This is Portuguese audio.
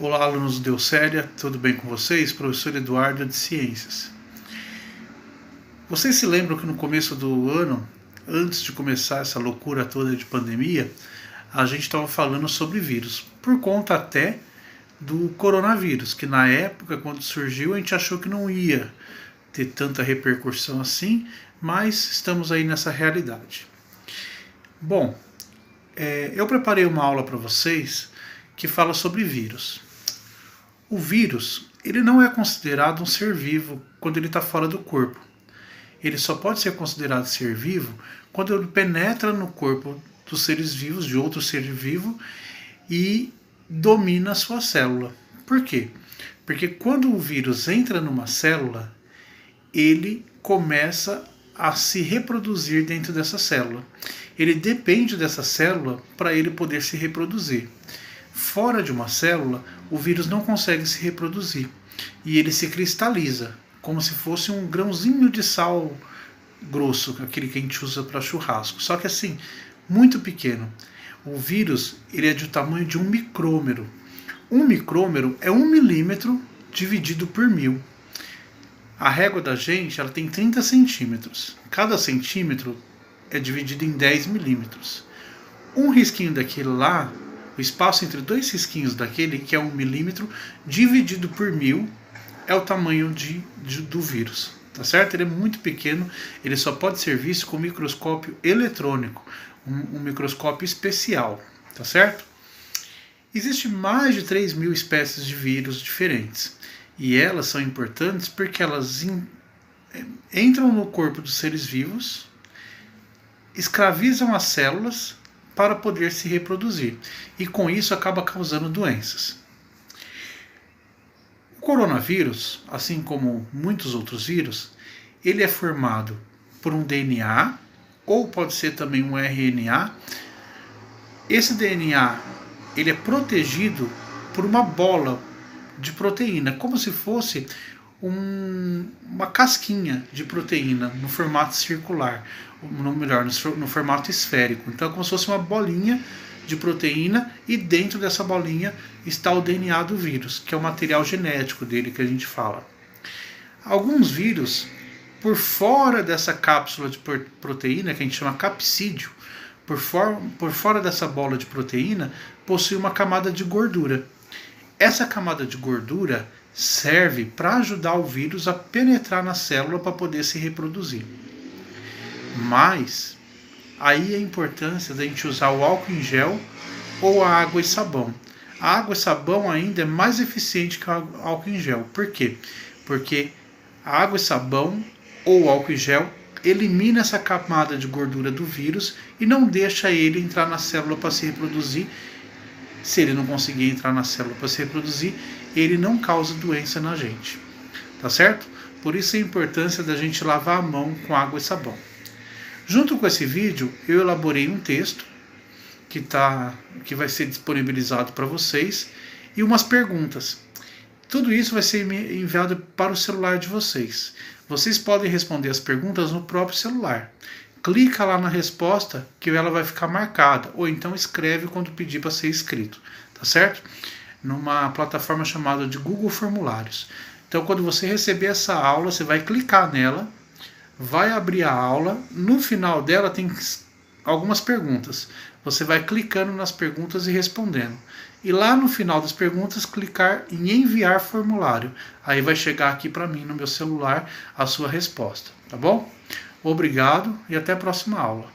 Olá, alunos do Deucélia, tudo bem com vocês? Professor Eduardo de Ciências. Vocês se lembram que no começo do ano, antes de começar essa loucura toda de pandemia, a gente estava falando sobre vírus, por conta até do coronavírus, que na época, quando surgiu, a gente achou que não ia ter tanta repercussão assim, mas estamos aí nessa realidade. Bom, eu preparei uma aula para vocês que fala sobre vírus. O vírus, ele não é considerado um ser vivo quando ele está fora do corpo. Ele só pode ser considerado ser vivo quando ele penetra no corpo dos seres vivos, de outro ser vivo, e domina a sua célula. Por quê? Porque quando o vírus entra numa célula, ele começa a se reproduzir dentro dessa célula. Ele depende dessa célula para ele poder se reproduzir. Fora de uma célula, o vírus não consegue se reproduzir e ele se cristaliza, como se fosse um grãozinho de sal grosso, aquele que a gente usa para churrasco, só que assim, muito pequeno. O vírus, ele é do tamanho de um micrômetro. Um micrômetro é 1 milímetro dividido por 1000. A régua da gente, ela tem 30 centímetros. Cada centímetro é dividido em 10 milímetros. Um risquinho daquele lá, o espaço entre dois risquinhos daquele, que é 1 milímetro, dividido por 1000, é o tamanho do vírus. Tá certo? Ele é muito pequeno, ele só pode ser visto com microscópio eletrônico, um microscópio especial. Tá certo? Existem mais de 3.000 espécies de vírus diferentes. E elas são importantes porque elas entram no corpo dos seres vivos, escravizam as células para poder se reproduzir. E com isso acaba causando doenças. O coronavírus, assim como muitos outros vírus, ele é formado por um DNA, ou pode ser também um RNA. Esse DNA, ele é protegido por uma bola de proteína, como se fosse uma casquinha de proteína no formato circular, no formato esférico. Então é como se fosse uma bolinha de proteína e dentro dessa bolinha está o DNA do vírus, que é o material genético dele que a gente fala. Alguns vírus, por fora dessa cápsula de proteína, que a gente chama capsídeo, por fora dessa bola de proteína, possui uma camada de gordura. Essa camada de gordura serve para ajudar o vírus a penetrar na célula para poder se reproduzir. Mas aí a importância da gente usar o álcool em gel ou a água e sabão. A água e sabão ainda é mais eficiente que o álcool em gel. Por quê? Porque a água e sabão ou o álcool em gel elimina essa camada de gordura do vírus e não deixa ele entrar na célula para se reproduzir. Se ele não conseguir entrar na célula para se reproduzir, ele não causa doença na gente. Tá certo? Por isso a importância da gente lavar a mão com água e sabão. Junto com esse vídeo, eu elaborei um texto que vai ser disponibilizado para vocês e umas perguntas. Tudo isso vai ser enviado para o celular de vocês. Vocês podem responder as perguntas no próprio celular. Clica lá na resposta que ela vai ficar marcada, ou então escreve quando pedir para ser escrito, tá certo? Numa plataforma chamada de Google Formulários. Então, quando você receber essa aula, você vai clicar nela, vai abrir a aula, no final dela tem algumas perguntas. Você vai clicando nas perguntas e respondendo. E lá no final das perguntas, clicar em enviar formulário. Aí vai chegar aqui para mim no meu celular a sua resposta, tá bom? Obrigado e até a próxima aula.